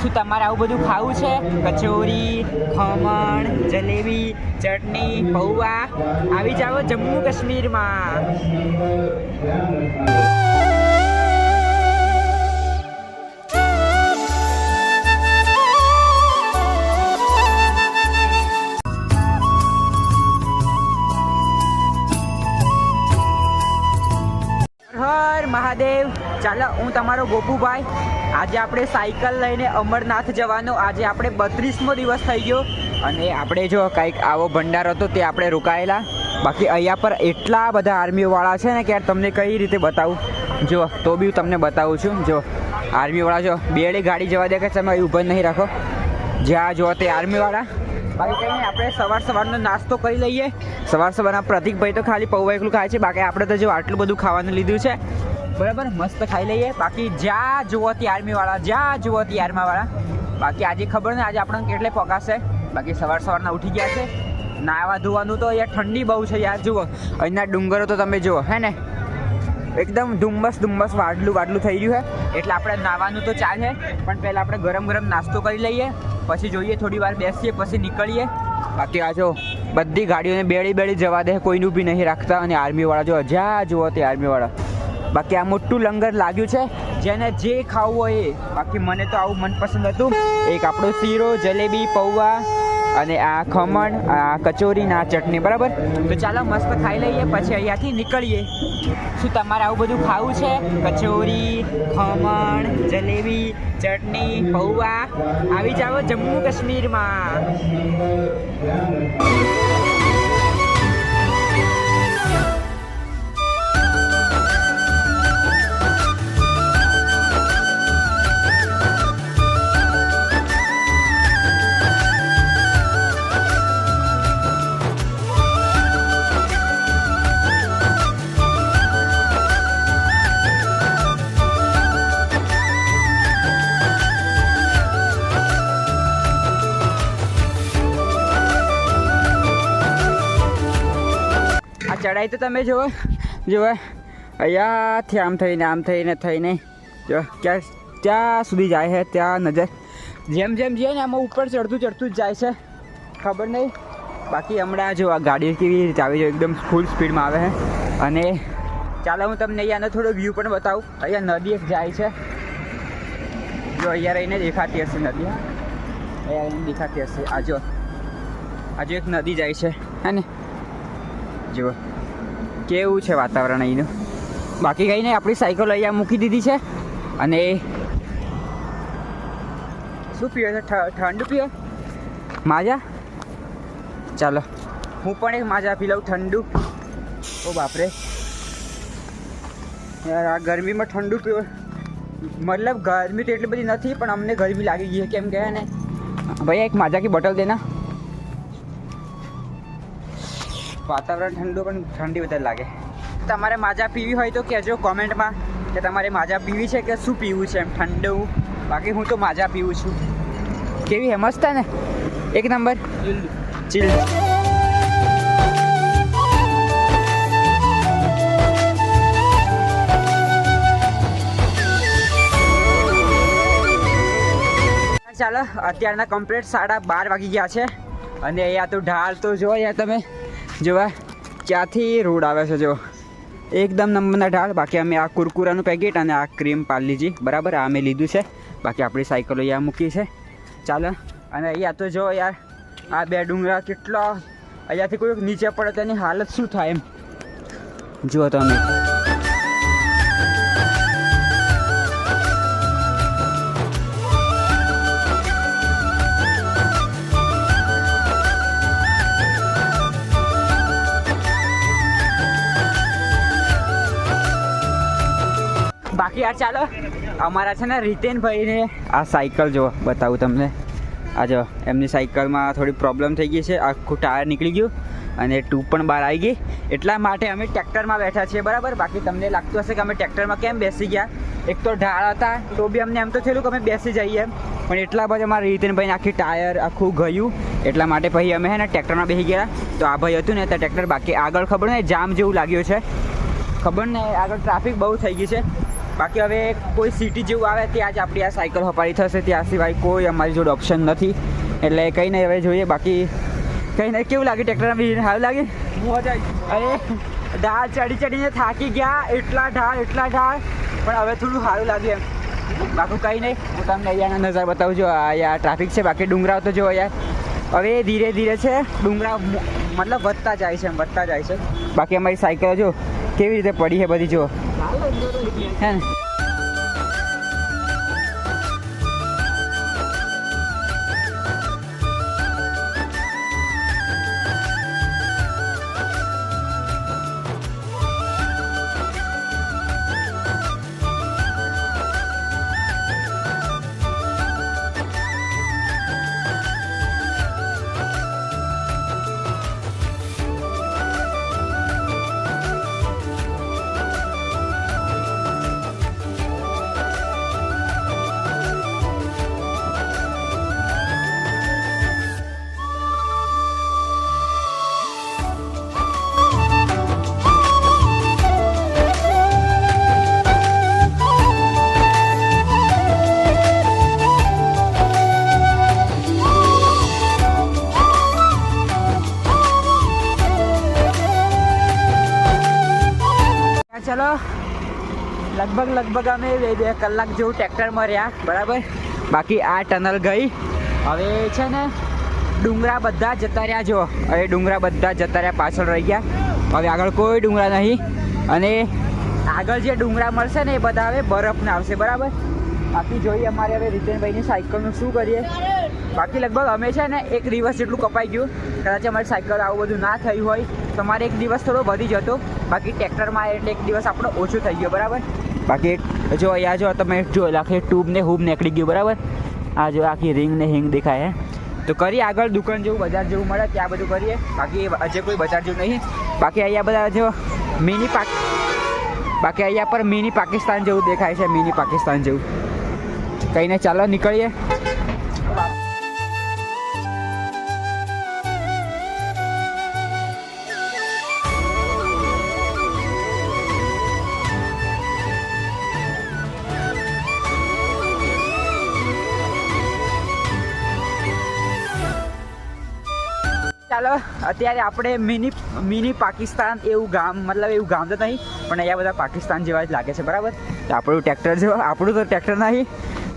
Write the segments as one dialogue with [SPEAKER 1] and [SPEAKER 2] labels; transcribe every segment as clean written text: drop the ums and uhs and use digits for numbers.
[SPEAKER 1] શું તમારે આવું બધું ખાવું છે? કચોરી, ખમણ, જલેબી, ચટણી, પૌવા, આવી જાઓ જમ્મુ કાશ્મીરમાં. હર મહાદેવ. ચાલો, હું તમારો ગોપુભાઈ. આજે આપણે સાયકલ લઈને અમરનાથ જવાનો. આજે આપણે 32મો દિવસ થઈ ગયો અને આપણે જો કંઈક આવો ભંડારો હતો તે આપણે રોકાયેલા. બાકી અહીંયા પર એટલા બધા આર્મીવાળા છે ને કે યાર તમને કઈ રીતે બતાવું. જો તો બી તમને બતાવું છું. જો આર્મીવાળા જો બેડી ગાડી જવા દે કે તમે ઊભા નહીં રાખો. જ્યાં જો તે આર્મીવાળા. બાકી કંઈ નહીં, આપણે સવારનો નાસ્તો કરી લઈએ. સવારના પ્રતિકભાઈ તો ખાલી પૌવા એકલું ખાય છે. બાકી આપણે તો જો આટલું બધું ખાવાનું લીધું છે બરાબર. મસ્ત ખાઈ લઈએ. બાકી જ્યાં જુઓ તે આર્મીવાળા, જ્યાં જુઓ તે આર્મીવાળા. બાકી આજે ખબર ને આજે આપણને કેટલે પકાશે. બાકી સવારના ઉઠી ગયા છે. નાવા ધોવાનું તો યાર ઠંડી બહુ છે યાર. જુઓ અહીંના ડુંગરો તો તમે જુઓ હે ને, એકદમ ધુમ્મસ વાડલું થઈ રહ્યું છે. એટલે આપણે નાવાનું તો ચાલે, પણ પહેલાં આપણે ગરમ નાસ્તો કરી લઈએ. પછી જોઈએ, થોડી વાર બેસીએ, પછી નીકળીએ. બાકી આ જો બધી ગાડીઓને બેડી જવા દે, કોઈનું બી નહીં રાખતા. અને આર્મીવાળા જો જ્યાં જુઓ તે આર્મીવાળા. બાકી આ મોટું લંગર લાગ્યું છે, જેને જે ખાવું હોય એ. બાકી મને તો આવું મનપસંદ હતું. એક આપણો શીરો, જલેબી, પૌવા અને આ ખમણ, આ કચોરી ના ચટણી બરાબર. તો ચાલો મસ્ત ખાઈ લઈએ, પછી અહીંયાથી નીકળીએ. શું તમારે આવું બધું ખાવું છે? કચોરી, ખમણ, જલેબી, ચટણી, પૌવા, આવી જાઓ જમ્મુ કાશ્મીરમાં. ચડાઈ તો તમે જુઓ અહીંયાથી આમ થઈને જો ત્યાં સુધી જાય છે. ત્યાં નજર જેમ જઈએ ને આમાં ઉપર ચડતું જ જાય છે. ખબર નહીં. બાકી હમણાં જો આ ગાડી કેવી રીતે આવે છે, એકદમ ફૂલ સ્પીડમાં આવે છે. અને ચાલો હું તમને અહીંયાનો થોડો વ્યૂ પણ બતાવું. અહીંયા નદી એક જાય છે. જો અહીંયા રહીને દેખાતી હશે નદી. અહીંયા રહીને દેખાતી હશે. આજો એક નદી જાય છે હે ને. જુઓ કેવું છે વાતાવરણ અહીંનું. બાકી કંઈ નહીં, આપણી સાયકલ અહીંયા મૂકી દીધી છે. અને શું પીવે છે? ઠંડુ પીવે માજા. ચાલો હું પણ એક માજા પી લઉં ઠંડુ. ઓ બાપરે યાર, આ ગરમીમાં ઠંડુ પીવે. મતલબ ગરમી તો એટલી બધી નથી, પણ અમને ગરમી લાગી ગઈ છે. કેમ કે ને ભૈયા એક માજા કી બોટલ દેના. વાતાવરણ ઠંડુ પણ ઠંડી વધારે લાગે. તમારે માજા પીવી હોય તો કહેજો કોમેન્ટમાં કે તમારે માજા પીવી છે કે શું પીવું છે એમ ઠંડુ. બાકી હું તો માજા પીવું છું. કેવી મસ્ત ને, એક નંબર ચીલ. ચાલો અત્યારના કમ્પ્લીટ 12:30 વાગી ગયા છે. અને અહીંયા તો ઢાળ તો જો અહીંયા તમે જોવા ક્યાંથી રોડ આવે છે. જો એકદમ નંબરના ઢાળ. બાકી અમે આ કુરકુરાનું પેકેટ અને આ ક્રીમ પાર્લીજી બરાબર આ અમે લીધું છે. બાકી આપણી સાયકલો અહીંયા મૂકી છે. ચાલો, અને અહીંયા તો જો યાર આ બે ડુંગરા કેટલા, અહીંયાથી કોઈ નીચે પડે તેની હાલત શું થાય એમ જુઓ તમે. બાકી યાર ચાલો, અમારા છે ને રીતેનભાઈને આ સાયકલ જો બતાવું તમને. આ જો એમની સાયકલમાં થોડી પ્રોબ્લેમ થઈ ગઈ છે. આખું ટાયર નીકળી ગયું અને ટ્યુબ પણ બહાર આવી ગઈ. એટલા માટે અમે ટ્રેક્ટરમાં બેઠા છીએ બરાબર. બાકી તમને લાગતું હશે કે અમે ટ્રેક્ટરમાં કેમ બેસી ગયા. એક તો ઢાળ હતા તો બી અમને એમ તો થયેલું કે અમે બેસી જઈએ એમ, પણ એટલા બધા અમારા રીતેનભાઈને આખી ટાયર આખું ગયું. એટલા માટે પછી અમે હે ને ટ્રેક્ટરમાં બેસી ગયા. તો આ ભાઈ હતું ને ત્યાં ટ્રેક્ટર. બાકી આગળ ખબર ને જામ જેવું લાગ્યું છે. ખબર ને આગળ ટ્રાફિક બહુ થઈ ગઈ છે. બાકી હવે કોઈ સિટી જેવું આવે ત્યાં જ આપણી આ સાયકલ હપારી થશે, ત્યાં સિવાય કોઈ અમારી જોડે ઓપ્શન નથી. એટલે કંઈ નહીં, હવે જોઈએ. બાકી કંઈ નહીં. કેવું લાગે ટ્રેક્ટરમાં બી? સારું લાગે? અરે ઢાળ ચડીને થાકી ગયા, એટલા ઢાળ પણ હવે થોડું સારું લાગ્યું એમ. બાકી કંઈ નહીં, હું તમને અહીંયાના નજારા બતાવું છું. અહીંયા ટ્રાફિક છે, બાકી ડુંગરાઓ તો જો અહીંયા હવે ધીરે ધીરે છે ડુંગરા, મતલબ વધતા જાય છે. બાકી અમારી સાયકલો જો કેવી રીતે પડી છે બધી, જો હે ને. ચલો લગભગ અમે 2 કલાક જેવું ટ્રેક્ટરમાં રહ્યા, બરાબર. બાકી આ ટનલ ગઈ, હવે છે ને ડુંગરા બધા જતા રહ્યા. જો હવે ડુંગરા બધા જતા રહ્યા, પાછળ રહી ગયા. હવે આગળ કોઈ ડુંગરા નહીં, અને આગળ જે ડુંગરા મળશે ને એ બધા હવે બરફના આવશે, બરાબર. બાકી જોઈએ અમારે હવે રીતેનભાઈની સાયકલનું શું કરીએ. બાકી લગભગ અમે છે ને 1 દિવસ જેટલું કપાઈ ગયું. કદાચ અમારી સાયકલ આવું બધું ના થયું હોય તો મારે 1 દિવસ થોડો વધી જતો. બાકી ટ્રેક્ટરમાં એટલે 1 દિવસ આપણો ઓછું થઈ ગયો, બરાબર. બાકી જો અહીંયા જો તમે જો આખી ટ્યુબ ને હૂબ નીકળી ગયું, બરાબર. આ જો આખી રિંગ ને હિંગ દેખાય હે. તો કરીએ આગળ દુકાન જેવું, બજાર જેવું મળે ત્યાં બધું કરીએ. બાકી હજે કોઈ બજાર જેવું નહીં. બાકી અહીંયા બધા જો બાકી અહીંયા પર મિની પાકિસ્તાન જેવું દેખાય છે, મિની પાકિસ્તાન જેવું. કંઈ નહીં, ચાલો નીકળીએ. ચાલો અત્યારે આપણે મિની પાકિસ્તાન એવું ગામ, મતલબ એવું ગામ તો નહીં પણ અહીંયા બધા પાકિસ્તાન જેવા જ લાગે છે, બરાબર. તો આપણું ટ્રેક્ટર જો, આપણું તો ટ્રેક્ટર નહીં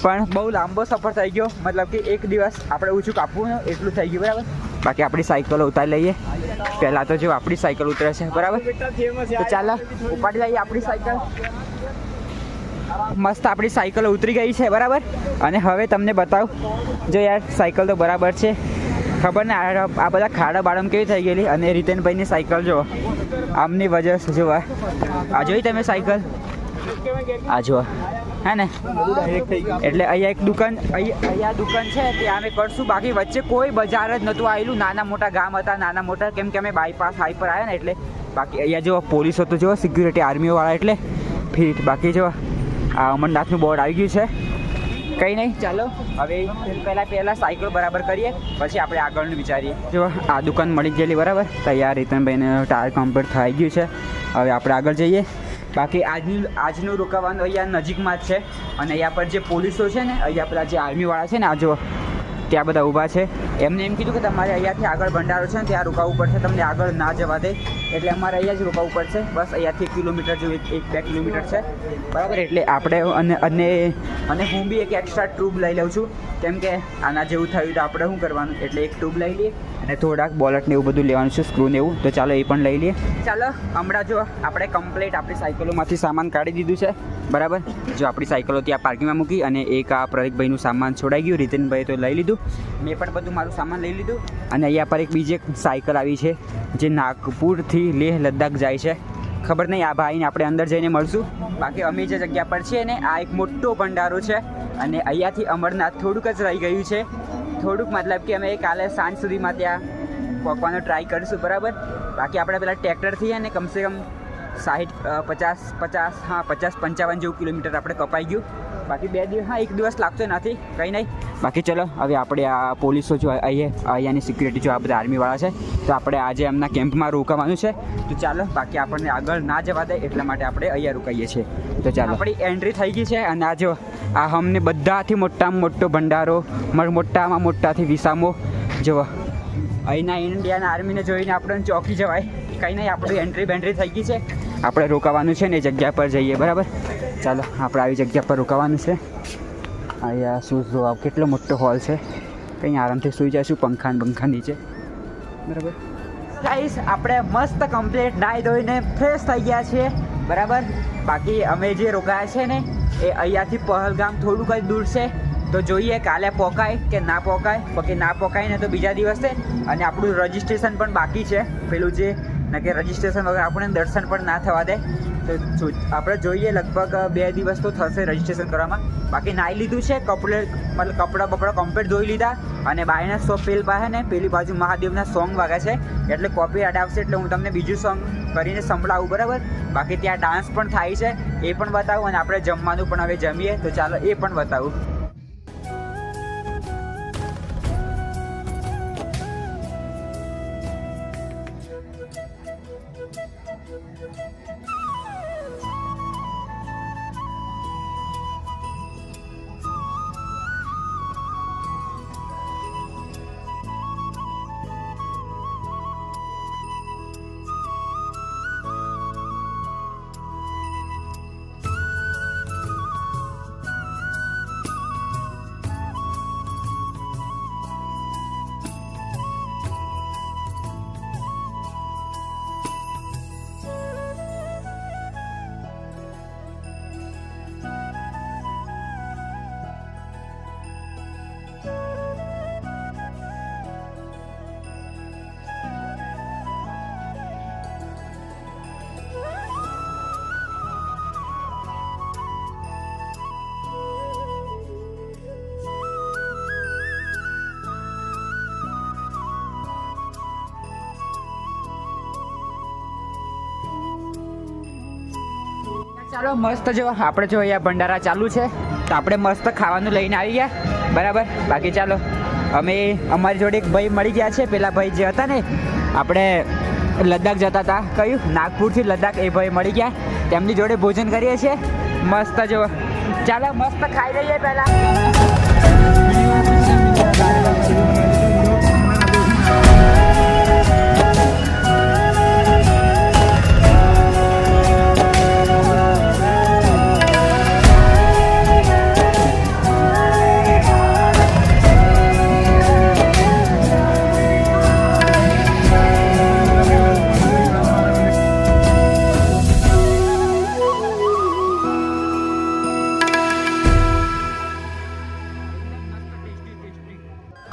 [SPEAKER 1] પણ બહુ લાંબો સફર થઈ ગયો, મતલબ કે 1 દિવસ આપણે ઊંચું કાપવું એટલું થઈ ગયું, બરાબર. બાકી આપણી સાયકલો ઉતારી લઈએ. પહેલાં તો જો આપણી સાયકલ ઉતરે છે, બરાબર. તો ચાલો ઉપાડી લઈએ આપણી સાયકલ. મસ્ત આપણી સાયકલ ઉતરી ગઈ છે, બરાબર. અને હવે તમને બતાવું, જો યાર સાયકલ તો બરાબર છે. ખબર ને આ બધા ખાડા બાળમ કેવી થઈ ગયેલી. અને રીતેનભાઈની સાયકલ જો આમની વજહ જોવા, આ જોઈ તમે સાયકલ, આ જો હે ને. એટલે અહીંયા એક દુકાન, અહીંયા દુકાન છે ત્યાં અમે કરશું. બાકી વચ્ચે કોઈ બજાર જ નહોતું આવેલું, નાના મોટા ગામ હતા, નાના મોટા, કેમ કે અમે બાયપાસ હાઈ પર આવ્યા ને એટલે. બાકી અહીંયા જો પોલીસો તો જો સિક્યુરિટી આર્મીવાળા એટલે ફિટ. બાકી જો આ અમરનાથનું બોર્ડ આવી ગયું છે. કંઈ નહીં, ચાલો હવે પહેલાં સાયકલ બરાબર કરીએ, પછી આપણે આગળનું વિચારીએ. જો આ દુકાન મળી ગયેલી, બરાબર. તૈયાર રીતનભાઈને ટાયર કમ્પ્લીટ થઈ ગયું છે. હવે આપણે આગળ જઈએ. બાકી આજનું રોકાવાનું અહીંયા નજીકમાં જ છે. અને અહીંયા પર જે પોલીસો છે ને, અહીંયા પેલા જે આર્મીવાળા છે ને, આ જો ત્યાં બધા ઊભા છે. એમને એમ કીધું કે તમારે અહીંયાથી આગળ ભંડારો છે ને ત્યાં રોકાવું પડશે, તમને આગળ ના જવા દે. એટલે અમારે અહીંયા જ રોકાવું પડશે. બસ અહીંયાથી 1 કિલોમીટર જેવું, 1-2 કિલોમીટર છે, બરાબર. એટલે આપણે અને હું બી એક એક્સ્ટ્રા ટ્યુબ લઈ લઉં છું, કેમ કે આના જેવું થયું તો આપણે શું કરવાનું. એટલે એક ટ્યુબ લઈ લઈએ અને થોડાક બોલટ ને એવું બધું લેવાનું છે, સ્ક્રૂ ને એવું. તો ચાલો એ પણ લઈ લઈએ. ચાલો હમણાં જો આપણે કમ્પ્લીટ આપણી સાયકલોમાંથી સામાન કાઢી દીધું છે, બરાબર. જો આપણી સાયકલો ત્યાં પાર્કિંગમાં મૂકી અને એક આ પ્રતિકભાઈનું સામાન છોડાઈ ગયું. રીતનભાઈ તો લઈ લીધું, મેં પણ બધું મારું સામાન લઈ લીધું. અને અહીંયા પર એક બીજી એક સાયકલ આવી છે જે નાગપુરથી લેહ લદ્દાખ જાય છે. ખબર નહીં, આ ભાઈને આપણે અંદર જઈને મળશું. બાકી અમે જે જગ્યા પર છીએ ને, આ એક મોટો ભંડારો છે અને અહીંયાથી અમરનાથ થોડુંક જ રહી ગયું છે. થોડુંક મતલબ કે અમે કાલે સાંજ સુધીમાં ત્યાં પહોંચવાનો ટ્રાય કરીશું, બરાબર. બાકી આપણે પેલા ટ્રેક્ટરથી ને કમસે કમ 50-55 જેવું કિલોમીટર આપણે કપાઈ ગયું. બાકી 2 દિવસ, હા 1 દિવસ લાગતો નથી, કંઈ નહીં. બાકી ચલો હવે આપણે આ પોલીસો જો અહીંયાની સિક્યુરિટી જો આ બધા આર્મીવાળા છે, તો આપણે આજે એમના કેમ્પમાં રોકાવાનું છે. તો ચાલો, બાકી આપણને આગળ ના જવા દે એટલા માટે આપણે અહીંયા રોકાઈએ છીએ. તો ચાલો, આપણી એન્ટ્રી થઈ ગઈ છે. અને આ જો આ અમને બધાથી મોટામાં મોટો ભંડારો, મોટામાં મોટાથી વિસામો જો અહીંના ઇન્ડિયન આર્મીને જોઈને આપણને ચોંકી જવાય. કંઈ નહીં, આપણી એન્ટ્રી બેન્ટ્રી થઈ ગઈ છે. આપણે રોકાવાનું છે ને એ જગ્યા પર જઈએ. બરાબર, ચાલો આપણે આવી જગ્યા પર રોકાવાનું છે. અહીંયા શું જો કેટલો મોટો હોલ છે, કંઈ આરામથી સૂઈ જઈશું પંખા નીચે. બરાબર ગાઈસ, આપણે મસ્ત કમ્પ્લીટ નાહી ધોઈને ફ્રેશ થઈ ગયા છીએ. બરાબર, બાકી અમે જે રોકાયા છે ને એ અહીંયાથી પહલગામ થોડુંક જ દૂર છે. તો જોઈએ કાલે પોકાય કે ના પોકાય. બાકી ના પોકાય ને તો બીજા દિવસે. અને આપણું રજિસ્ટ્રેશન પણ બાકી છે, પેલું જે ના કે રજિસ્ટ્રેશન વગર આપણને દર્શન પણ ના થવા દે. તો આપણે જોઈએ લગભગ 2 દિવસ તો થશે રજિસ્ટ્રેશન કરવામાં. બાકી નાહી લીધું છે, કપડાં બપડા કમ્પ્લીટ ધોઈ લીધા. અને બાયના પેલ પાસે ને પેલી બાજુ મહાદેવના સોંગ વાગે છે, એટલે કોપી એડ આવશે એટલે હું તમને બીજું સોંગ કરીને સંભળાવું. બરાબર, બાકી ત્યાં ડાન્સ પણ થાય છે એ પણ બતાવું. અને આપણે જમવાનું પણ હવે જમીએ, તો ચાલો એ પણ બતાવું. ચાલો મસ્ત જો આપણે જો અહીંયા ભંડારા ચાલુ છે, તો આપણે મસ્ત ખાવાનું લઈને આવી ગયા. બરાબર, બાકી ચાલો અમે અમારી જોડે એક ભાઈ મળી ગયા છે. પેલા ભાઈ જે હતા ને આપણે લદ્દાખ જતા હતા, કયું નાગપુરથી લદ્દાખ, એ ભાઈ મળી ગયા. તેમની જોડે ભોજન કરીએ છીએ મસ્ત જો. ચાલો મસ્ત ખાઈ લઈએ પહેલાં.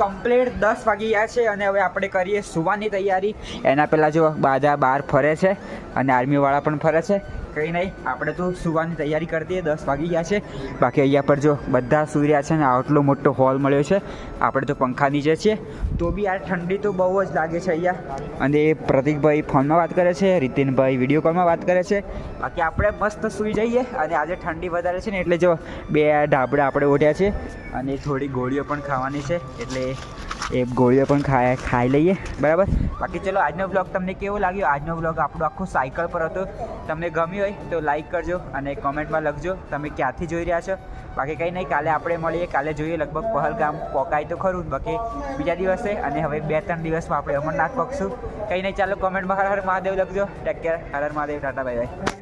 [SPEAKER 1] કમ્પ્લીટ 10 વાગી ગયા છે અને હવે આપણે કરીએ સુવાની તૈયારી. એના પહેલાં જો બધા બહાર ફરે છે અને આર્મીવાળા પણ ફરે છે. કંઈ નહીં, આપણે તો સુવાની તૈયારી કરી દઈએ. 10 વાગી ગયા છે. બાકી અહીંયા પર જો બધા સૂઈ રહ્યા છે ને આટલો મોટો હોલ મળ્યો છે. આપણે તો પંખા નીચે છીએ, તો બી યાર ઠંડી તો બહુ જ લાગે છે અહીંયા. અને પ્રતિકભાઈ ફોનમાં વાત કરે છે, રીતિનભાઈ વિડીયો કોલમાં વાત કરે છે. બાકી આપણે મસ્ત સૂઈ જઈએ. અને આજે ઠંડી વધારે છે ને એટલે જો 2 ઢાબડા આપણે ઓઢ્યા છે અને થોડી ગોળીઓ પણ ખાવાની છે, એટલે એ ગોળીઓ પણ ખાઈ લઈએ. બરાબર, બાકી ચલો આજનો બ્લોગ તમને કેવો લાગ્યો? આજનો બ્લોગ આપણો આખો સાયકલ પર હતો. તમને ગમ્યું હોય તો લાઈક કરજો અને કોમેન્ટમાં લખજો તમે ક્યાંથી જોઈ રહ્યા છો. બાકી કંઈ નહીં, કાલે આપણે મળીએ. કાલે જોઈએ લગભગ પહલગામ પોકાય તો ખરું, બાકી બીજા દિવસે. અને હવે 2-3 દિવસમાં આપણે અમરનાથ પહોંચશું. કંઈ નહીં, ચાલો કોમેન્ટમાં હર હર મહાદેવ લખજો. Take care, Har Har Mahadev, Tata bye bye.